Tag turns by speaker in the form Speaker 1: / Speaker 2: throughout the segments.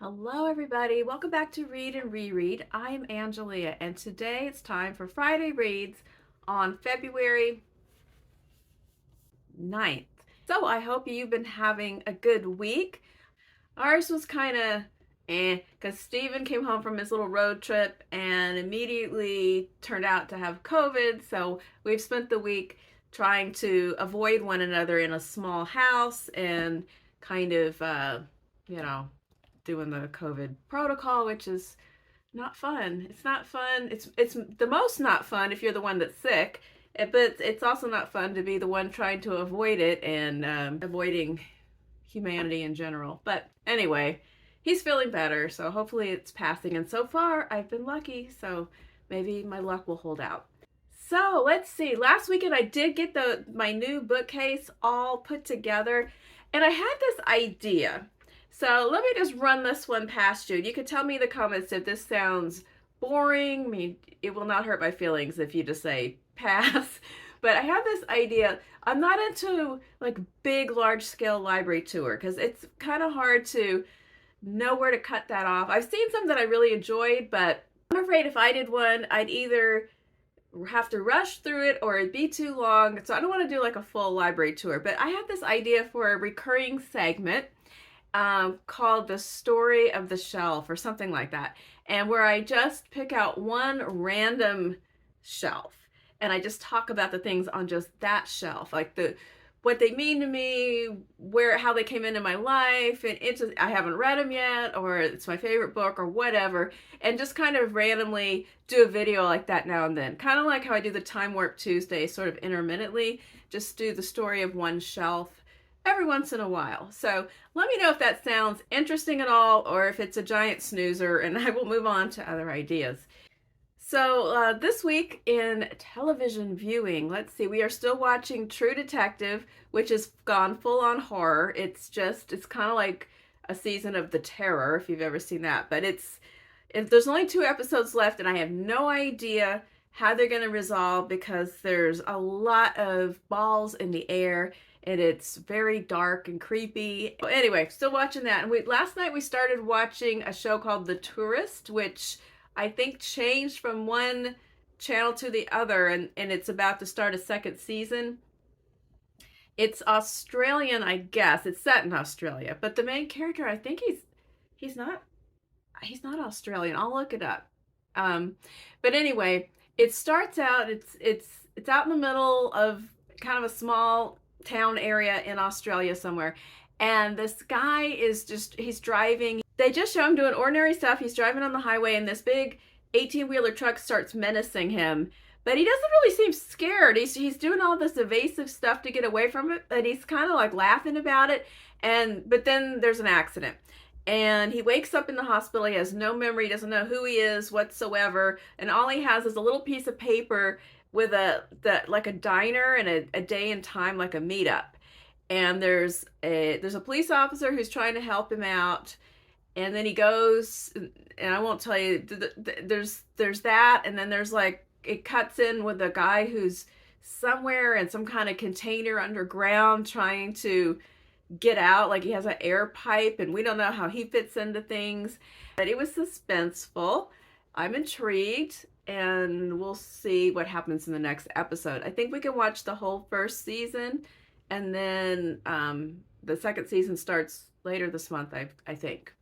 Speaker 1: Hello, everybody. Welcome back to Read and Reread. I'm Angelia, and today it's time for Friday Reads on February 9th. So I hope you've been having a good week. Ours was kind of because Stephen came home from his little road trip and immediately turned out to have COVID. So we've spent the week trying to avoid one another in a small house and kind of, doing the COVID protocol, which is not fun. It's not fun. It's the most not fun if you're the one that's sick, but it's also not fun to be the one trying to avoid it and avoiding humanity in general. But anyway, he's feeling better, so hopefully it's passing. And so far, I've been lucky, so maybe my luck will hold out. So let's see. Last weekend, I did get my new bookcase all put together, and I had this idea. So let me just run this one past you. You can tell me in the comments if this sounds boring. I mean, it will not hurt my feelings if you just say pass. But I have this idea. I'm not into like big, large scale library tour because it's kind of hard to know where to cut that off. I've seen some that I really enjoyed, but I'm afraid if I did one, I'd either have to rush through it or it'd be too long. So I don't want to do like a full library tour. But I have this idea for a recurring segment called The Story of the Shelf or something like that, and where I just pick out one random shelf and I just talk about the things on just that shelf, like what they mean to me, how they came into my life, and I haven't read them yet, or it's my favorite book or whatever, and just kind of randomly do a video like that now and then, kind of like how I do the Time Warp Tuesday, sort of intermittently, just do the story of one shelf every once in a while. So let me know if that sounds interesting at all or if it's a giant snoozer, and I will move on to other ideas. So this week in television viewing, let's see, we are still watching True Detective, which has gone full on horror. It's kind of like a season of The Terror, if you've ever seen that. But there's only 2 episodes left, and I have no idea how they're going to resolve because there's a lot of balls in the air and it's very dark and creepy. Anyway, still watching that. And last night we started watching a show called The Tourist, which I think changed from one channel to the other, and it's about to start a second season. It's Australian, I guess. It's set in Australia, but the main character, I think he's not Australian. I'll look it up. But anyway, it starts out, it's out in the middle of kind of a small town area in Australia somewhere, and this guy he's driving. They just show him doing ordinary stuff. He's driving on the highway, and this big 18-wheeler truck starts menacing him, but he doesn't really seem scared. He's doing all this evasive stuff to get away from it, but he's kind of like laughing about it. But then there's an accident, and he wakes up in the hospital. He has no memory, doesn't know who he is whatsoever, and all he has is a little piece of paper with like a diner and a day and time, like a meetup. And there's a police officer who's trying to help him out, and then he goes, and I won't tell you, there's that, and then there's like, it cuts in with a guy who's somewhere in some kind of container underground trying to get out, like he has an air pipe, and we don't know how he fits into things. But it was suspenseful. I'm intrigued, and we'll see what happens in the next episode. I think we can watch the whole first season, and then the second season starts later this month, I think.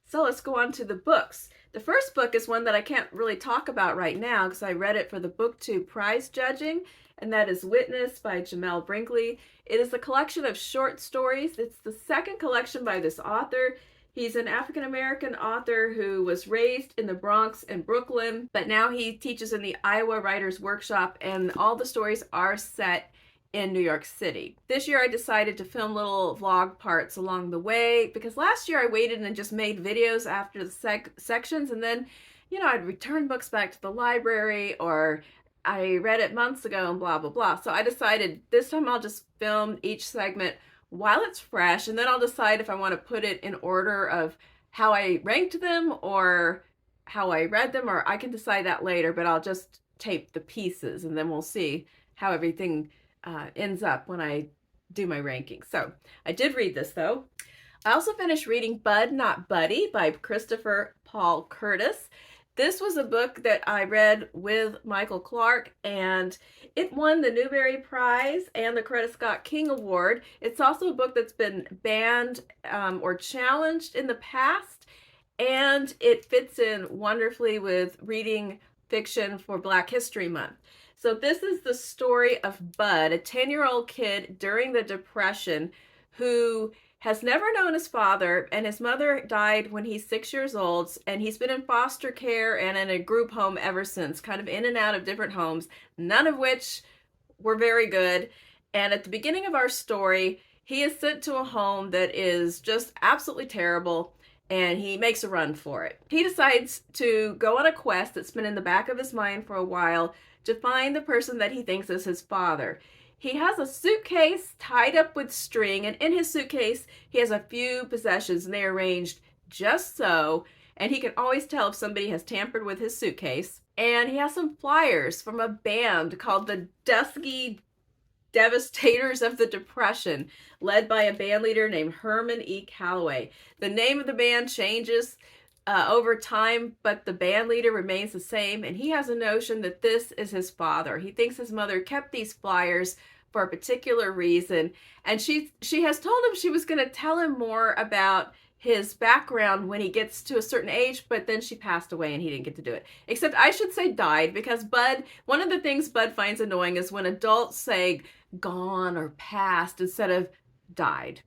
Speaker 1: So let's go on to the books. The first book is one that I can't really talk about right now because I read it for the BookTube prize judging, and that is Witness by Jamel Brinkley. It is a collection of short stories. It's the second collection by this author. He's an African-American author who was raised in the Bronx and Brooklyn, but now he teaches in the Iowa Writers Workshop, and all the stories are set in New York City. This year I decided to film little vlog parts along the way because last year I waited and just made videos after the sections, and then, I'd return books back to the library, or I read it months ago and blah, blah, blah. So I decided this time I'll just film each segment while it's fresh, and then I'll decide if I want to put it in order of how I ranked them or how I read them, or I can decide that later, but I'll just tape the pieces, and then we'll see how everything ends up when I do my ranking. So I did read this though. I also finished reading Bud Not Buddy by Christopher Paul Curtis. This was a book that I read with Michael Clark, and it won the Newbery Prize and the Coretta Scott King Award. It's also a book that's been banned or challenged in the past, and it fits in wonderfully with reading fiction for Black History Month. So this is the story of Bud, a 10-year-old kid during the Depression who has never known his father, and his mother died when he's 6 years old, and he's been in foster care and in a group home ever since, kind of in and out of different homes, none of which were very good. And at the beginning of our story, he is sent to a home that is just absolutely terrible, and he makes a run for it. He decides to go on a quest that's been in the back of his mind for a while to find the person that he thinks is his father. He has a suitcase tied up with string, and in his suitcase, he has a few possessions, and they're arranged just so, and he can always tell if somebody has tampered with his suitcase. And he has some flyers from a band called the Dusky Devastators of the Depression, led by a band leader named Herman E. Calloway. The name of the band changes over time, but the band leader remains the same, and he has a notion that this is his father. He thinks his mother kept these flyers for a particular reason, and she has told him she was going to tell him more about his background when he gets to a certain age, but then she passed away and he didn't get to do it. Except I should say died, because one of the things Bud finds annoying is when adults say gone or passed instead of died.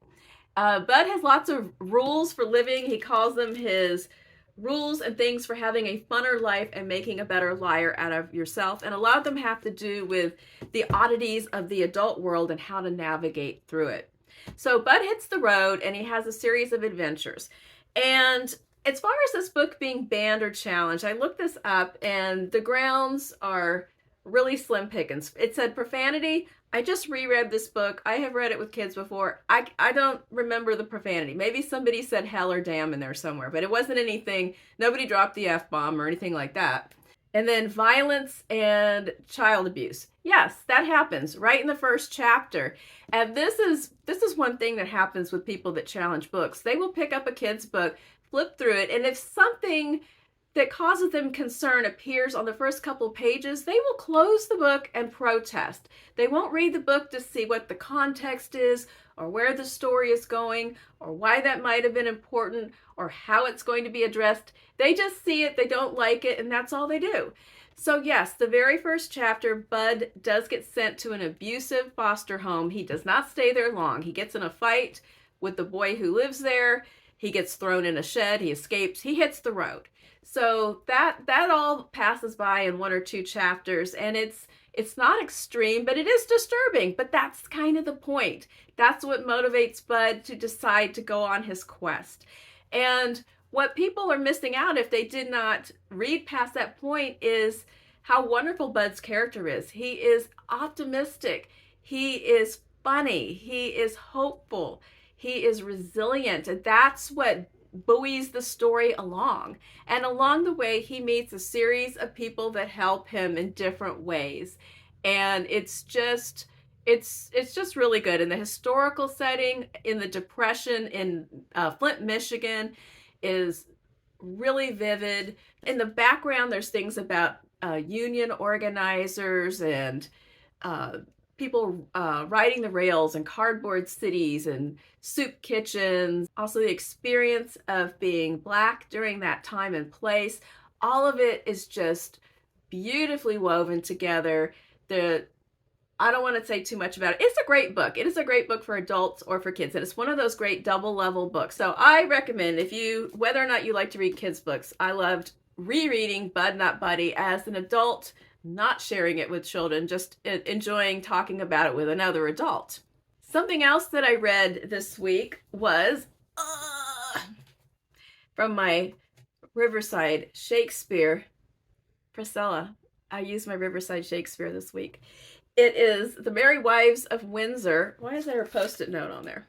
Speaker 1: Bud has lots of rules for living. He calls them his rules and things for having a funner life and making a better liar out of yourself. And a lot of them have to do with the oddities of the adult world and how to navigate through it. So Bud hits the road and he has a series of adventures. And as far as this book being banned or challenged, I looked this up and the grounds are really slim pickings. It said profanity. I just reread this book. I have read it with kids before. I don't remember the profanity. Maybe somebody said hell or damn in there somewhere, but it wasn't anything. Nobody dropped the F-bomb or anything like that. And then violence and child abuse. Yes, that happens right in the first chapter. And this is one thing that happens with people that challenge books. They will pick up a kid's book, flip through it, and if something that causes them concern appears on the first couple pages, they will close the book and protest. They won't read the book to see what the context is, or where the story is going, or why that might have been important, or how it's going to be addressed. They just see it, they don't like it, and that's all they do. So yes, the very first chapter, Bud does get sent to an abusive foster home. He does not stay there long. He gets in a fight with the boy who lives there. He gets thrown in a shed. He escapes. He hits the road. So that all passes by in one or two chapters, and it's not extreme, but it is disturbing. But that's kind of the point. That's what motivates Bud to decide to go on his quest. And what people are missing out if they did not read past that point is how wonderful Bud's character is. He is optimistic. He is funny. He is hopeful. He is resilient. And that's what buoys the story along. And along the way, he meets a series of people that help him in different ways. And it's just really good. In the historical setting, in the Depression, in Flint, Michigan, is really vivid. In the background, there's things about union organizers and people riding the rails and cardboard cities and soup kitchens. Also the experience of being Black during that time and place. All of it is just beautifully woven together. I don't want to say too much about it. It's a great book. It is a great book for adults or for kids. And it's one of those great double level books. So I recommend, whether or not you like to read kids' books, I loved rereading Bud Not Buddy as an adult, not sharing it with children, just enjoying talking about it with another adult. Something else that I read this week was from my Riverside Shakespeare. Priscilla, I used my Riverside Shakespeare this week. It is The Merry Wives of Windsor. Why is there a Post-it note on there?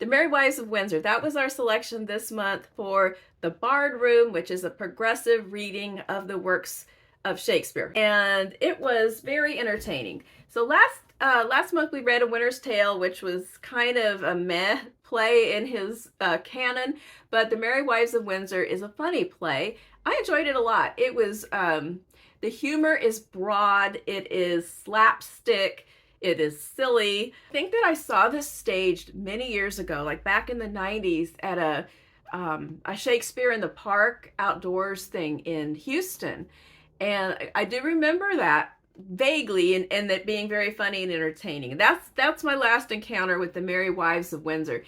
Speaker 1: The Merry Wives of Windsor. That was our selection this month for the Bard Room, which is a progressive reading of the works of Shakespeare. And it was very entertaining. So last month we read A Winter's Tale, which was kind of a meh play in his canon, but The Merry Wives of Windsor is a funny play. I enjoyed it a lot. It was, the humor is broad, it is slapstick, it is silly. I think that I saw this staged many years ago, like back in the 90s at a Shakespeare in the Park outdoors thing in Houston. And I do remember that vaguely, and that being very funny and entertaining. That's my last encounter with The Merry Wives of Windsor.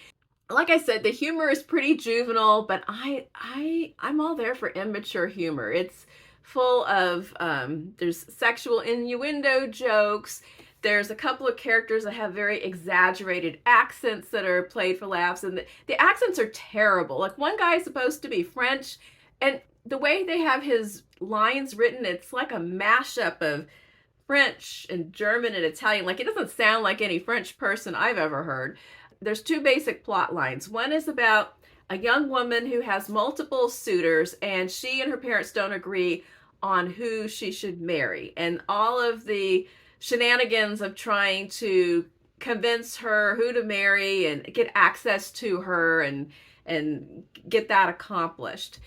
Speaker 1: Like I said, the humor is pretty juvenile, but I'm all there for immature humor. It's full of there's sexual innuendo jokes. There's a couple of characters that have very exaggerated accents that are played for laughs, and the accents are terrible. Like one guy is supposed to be French, and the way they have his lines written, it's like a mashup of French and German and Italian. Like it doesn't sound like any French person I've ever heard. There's two basic plot lines. One is about a young woman who has multiple suitors, and she and her parents don't agree on who she should marry. And all of the shenanigans of trying to convince her who to marry and get access to her and get that accomplished.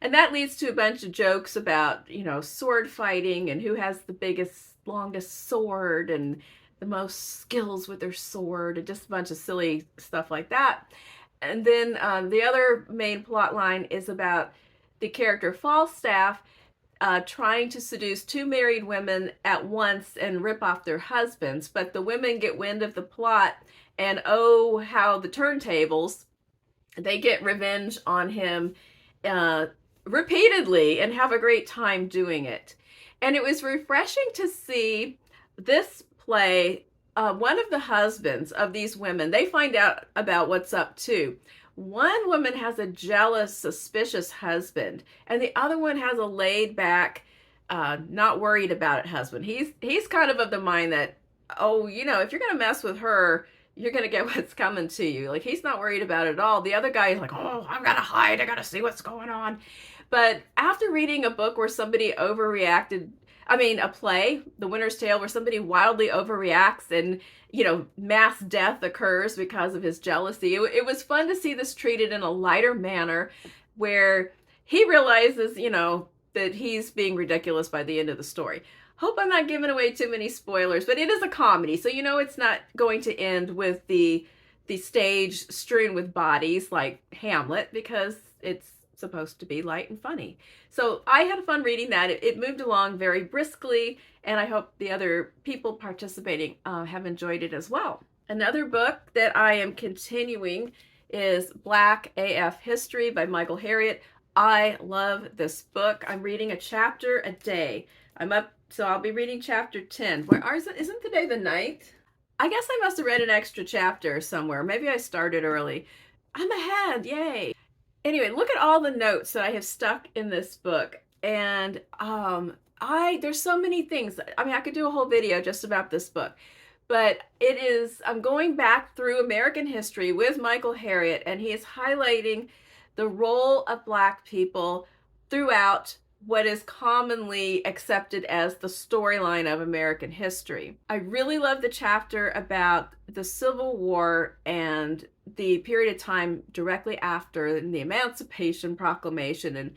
Speaker 1: And that leads to a bunch of jokes about, sword fighting and who has the biggest, longest sword and the most skills with their sword, and just a bunch of silly stuff like that. And then the other main plot line is about the character Falstaff trying to seduce two married women at once and rip off their husbands. But the women get wind of the plot, and oh, how the turntables, they get revenge on him repeatedly and have a great time doing it. And it was refreshing to see this play. One of the husbands of these women, they find out about what's up too. One woman has a jealous, suspicious husband, and the other one has a laid back, not worried about it husband. He's kind of the mind that, oh, if you're gonna mess with her, you're gonna get what's coming to you. Like he's not worried about it at all. The other guy is like, oh, I've gotta hide, I gotta see what's going on. But after reading a book where somebody overreacted, a play, The Winter's Tale, where somebody wildly overreacts and, mass death occurs because of his jealousy, it was fun to see this treated in a lighter manner where he realizes, that he's being ridiculous by the end of the story. Hope I'm not giving away too many spoilers, but it is a comedy, so it's not going to end with the stage strewn with bodies like Hamlet, because it's supposed to be light and funny. So I had fun reading that. It moved along very briskly, and I hope the other people participating have enjoyed it as well. Another book that I am continuing is Black AF History by Michael Harriot. I love this book. I'm reading a chapter a day. I'm up, so I'll be reading chapter 10. Isn't today the 9th? I guess I must have read an extra chapter somewhere. Maybe I started early. I'm ahead, yay. Anyway, look at all the notes that I have stuck in this book. And there's so many things. I could do a whole video just about this book. But I'm going back through American history with Michael Harriot, and he is highlighting the role of Black people throughout what is commonly accepted as the storyline of American history. I really love the chapter about the Civil War and the period of time directly after the Emancipation Proclamation,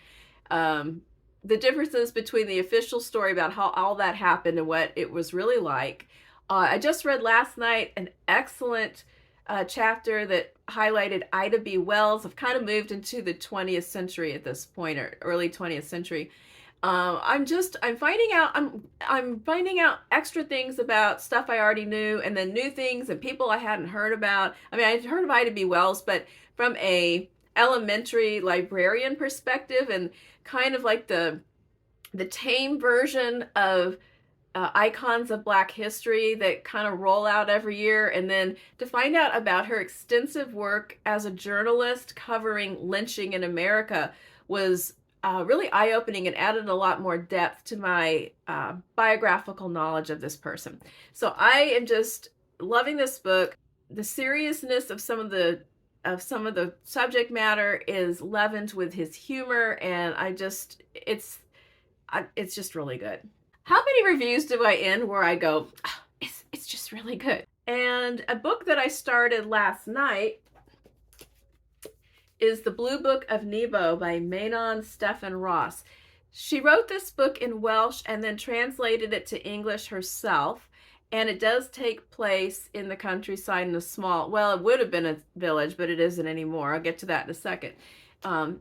Speaker 1: and the differences between the official story about how all that happened and what it was really like. I just read last night an excellent chapter that highlighted Ida B. Wells. I've kind of moved into the 20th century at this point, or early 20th century. I'm finding out extra things about stuff I already knew, and then new things and people I hadn't heard about. I'd heard of Ida B. Wells, but from a elementary librarian perspective, and kind of like the tame version of icons of Black history that kind of roll out every year. And then to find out about her extensive work as a journalist covering lynching in America was really eye-opening and added a lot more depth to my biographical knowledge of this person. So I am just loving this book. The seriousness of some of the subject matter is leavened with his humor, and it's just really good. How many reviews do I end where I go, oh, it's just really good? And a book that I started last night is The Blue Book of Nebo by Manon Steffon Ross. She wrote this book in Welsh and then translated it to English herself. And it does take place in the countryside in a small, well, it would have been a village, but it isn't anymore. I'll get to that in a second.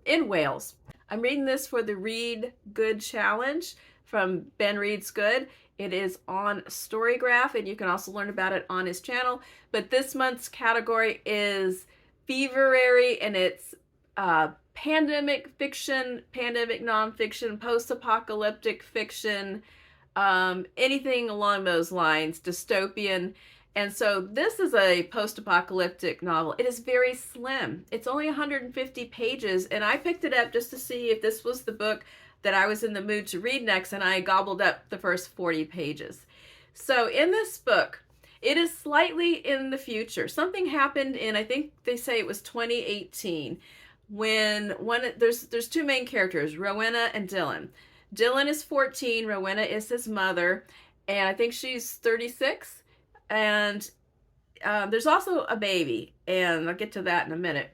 Speaker 1: In Wales. I'm reading this for the Read Good Challenge from Ben Reads Good. It is on Storygraph, and you can also learn about it on his channel. But this month's category is Feverary, and it's pandemic fiction, pandemic nonfiction, post-apocalyptic fiction, anything along those lines, dystopian. And so this is a post-apocalyptic novel. It is very slim. It's only 150 pages, and I picked it up just to see if this was the book that I was in the mood to read next, and I gobbled up the first 40 pages. So in this book, it is slightly in the future. Something happened in, I think they say it was 2018, when there's two main characters, Rowena and Dylan. Dylan is 14, Rowena is his mother, and I think she's 36. And there's also a baby, and I'll get to that in a minute.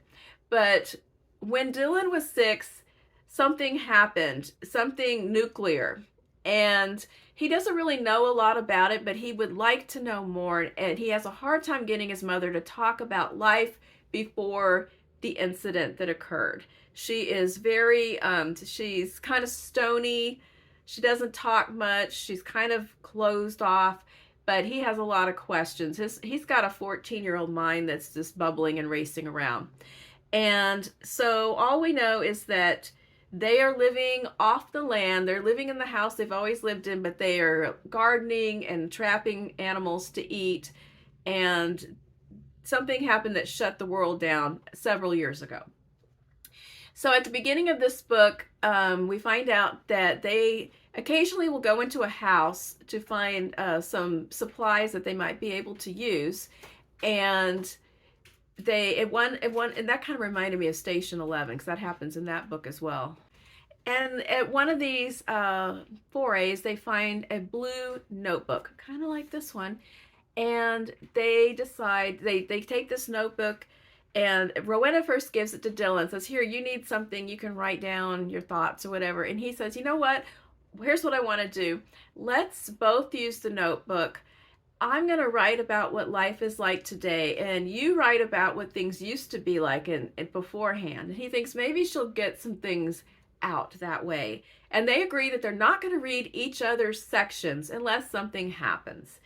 Speaker 1: But when Dylan was 6, something happened, something nuclear, and he doesn't really know a lot about it, but he would like to know more, and he has a hard time getting his mother to talk about life before the incident that occurred. She is very, she's kind of stony, she doesn't talk much, she's kind of closed off, but he has a lot of questions. He's got a 14-year-old mind that's just bubbling and racing around. And so all we know is that they are living off the land. They're living in the house they've always lived in, but they are gardening and trapping animals to eat. And something happened that shut the world down several years ago. So at the beginning of this book, we find out that they occasionally will go into a house to find some supplies that they might be able to use. And and that kind of reminded me of Station 11, because that happens in that book as well. And at one of these forays, they find a blue notebook, kind of like this one. And they decide, they take this notebook, and Rowena first gives it to Dylan, says, here, you need something, you can write down your thoughts or whatever. And he says, you know what, here's what I want to do. Let's both use the notebook. I'm going to write about what life is like today, and you write about what things used to be like in beforehand. And he thinks maybe she'll get some things out that way. And they agree that they're not going to read each other's sections unless something happens.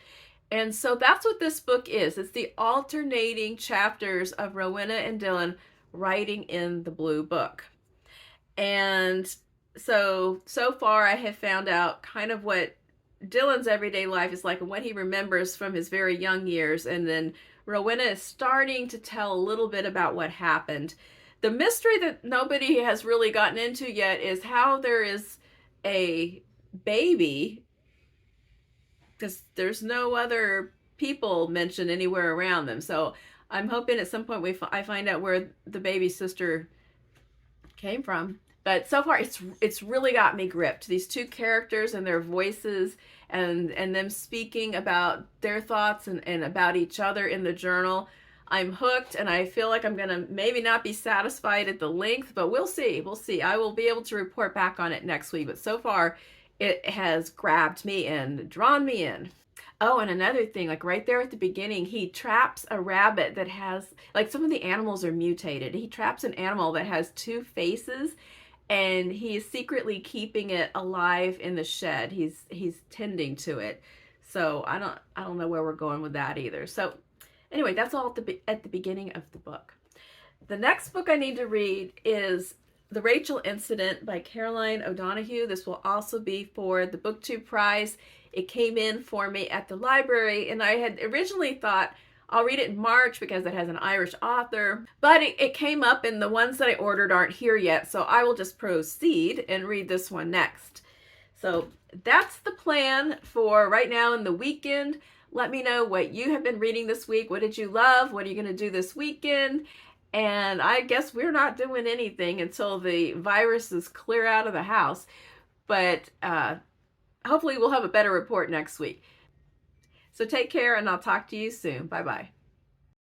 Speaker 1: And so that's what this book is. It's the alternating chapters of Rowena and Dylan writing in the blue book. And so far I have found out kind of what Dylan's everyday life is like and what he remembers from his very young years. And then Rowena is starting to tell a little bit about what happened. The mystery that nobody has really gotten into yet is how there is a baby, because there's no other people mentioned anywhere around them. So I'm hoping at some point I find out where the baby sister came from. But so far, it's really got me gripped. These two characters and their voices and them speaking about their thoughts and about each other in the journal. I'm hooked, and I feel like I'm going to maybe not be satisfied at the length, but we'll see. We'll see. I will be able to report back on it next week. But so far, it has grabbed me and drawn me in. Oh, and another thing, like right there at the beginning, he traps a rabbit that has, like some of the animals are mutated. He traps an animal that has 2 faces, and he is secretly keeping it alive in the shed. He's tending to it. So I don't know where we're going with that either. So anyway, that's all at the beginning of the book. The next book I need to read is The Rachel Incident by Caroline O'Donoghue. This will also be for the BookTube prize. It came in for me at the library, and I had originally thought I'll read it in March because it has an Irish author, but it came up and the ones that I ordered aren't here yet, so I will just proceed and read this one next. So that's the plan for right now in the weekend. Let me know what you have been reading this week. What did you love? What are you going to do this weekend? And I guess we're not doing anything until the viruses clear out of the house, but hopefully we'll have a better report next week. So take care, and I'll talk to you soon. Bye-bye.